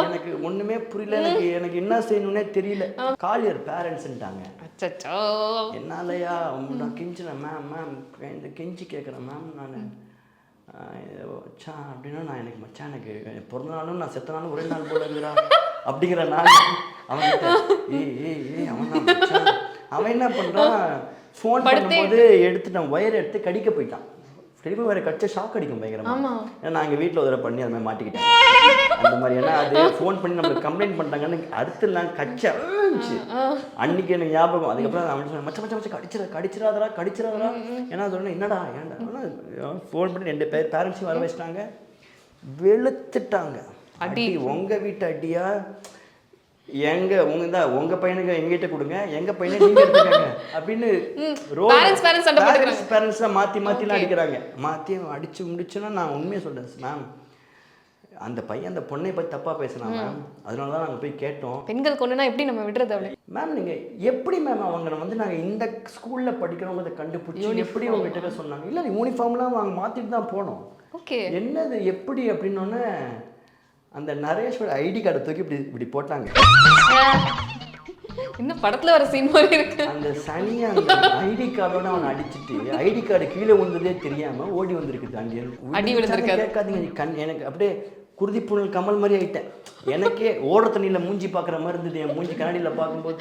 எனக்கு ஒண்ணுமே புரியல. எனக்கு என்ன செய்யணும்னே தெரியல. காலியர் பேரண்ட்ஸ்ன்ட்டாங்க. அச்சச்சோ. என்னாலயா நான் கெஞ்சினேன், மேம் இந்த கெஞ்சி கேட்குறேன் மேம், நான் மச்சான் அப்படின்னா நான் எனக்கு மச்சான் எனக்கு பிறந்த நாளும் நான் செத்த நாளும் ஒரே நாள் போல இருக்கிறா அப்படிங்கிற நான் அவன்கிட்ட ஏய் அவன் தான் மச்சான். அவன் என்ன பண்ணுறான், ஃபோன் பண்ணும்போது எடுத்துட்டான், ஒயர் எடுத்து கடிக்க போயிட்டான். திரும்பி வேறு கடிச்சா ஷாக் அடிக்கும் பயங்கரமாக. ஏன்னா நான் எங்கள் வீட்டில் ஒரு தடவை பண்ணி அது மாதிரி மாட்டிக்கிட்டேன் அந்த மாதிரி. ஏன்னா அது ஃபோன் பண்ணி நம்மளுக்கு கம்ப்ளைண்ட் பண்ணிட்டாங்கன்னு அடுத்து நான் கடிச்சா இருந்துச்சு அன்னைக்கு எனக்கு ஞாபகம். அதுக்கப்புறம் அவன் சொன்னேன் மச்ச மச்ச மச்ச கடிச்சிடாதரா. ஏன்னா சொன்னேன் என்னடா ஏன்டா ஃபோன் பண்ணி 2 பேர் பேரண்ட்ஸையும் வர வச்சிட்டாங்க, வெளுத்துட்டாங்க. அடி உங்கள் வீட்டு அடியா, உங்க பையனுக்கு எங்கிட்ட கொடுங்க, எங்க பையனை நீங்க எடுத்துக்கங்க அப்படின்னு பேரண்ட்ஸ் மாத்திலாம் அடிக்கிறாங்க. மாத்தி அடிச்சு முடிச்சுன்னா நான் உண்மையை சொல்றேன் மேம், அந்த பையன் அந்த பொண்ணை பத்தி தப்பா பேசினா மேம், அதனாலதான் நாங்க போய் கேட்டோம். பெண்கள் கொண்டுனா எப்படி நம்ம விடுறது அவளை மேம்? நீங்க எப்படி மேம் அவங்க வந்து நாங்க இந்த ஸ்கூல்ல படிக்கிறவங்க கண்டுபிடிச்சி எப்படி உங்ககிட்ட சொன்னாங்க? இல்ல யூனிஃபார்ம்லாம் நாங்க மாத்திட்டு தான் போனோம். என்னது எப்படி அப்படின்னோடனே அந்த நரேஷோட ஐடி கார்டை தூக்கி இப்படி போட்டாங்க. இன்னும் படத்துல வர சீன் மாதிரி இருக்கு. அந்த சனியை அந்த ஐடி கார்டோட அவனை அடிச்சுட்டு ஐடி கார்டு கீழே விழுந்ததே தெரியாம ஓடி வந்திருக்கு. அங்கே அடி விழுந்திருக்காது. கேட்காதீங்க, எனக்கு அப்படியே குருதி புனல் கமல் மாதிரி ஆயிட்டேன். எனக்கே ஓட தண்ணியில மூஞ்சி பாக்குற மாதிரி இருந்தது என் மூஞ்சி கண்ணாடியில பார்க்கும்போது.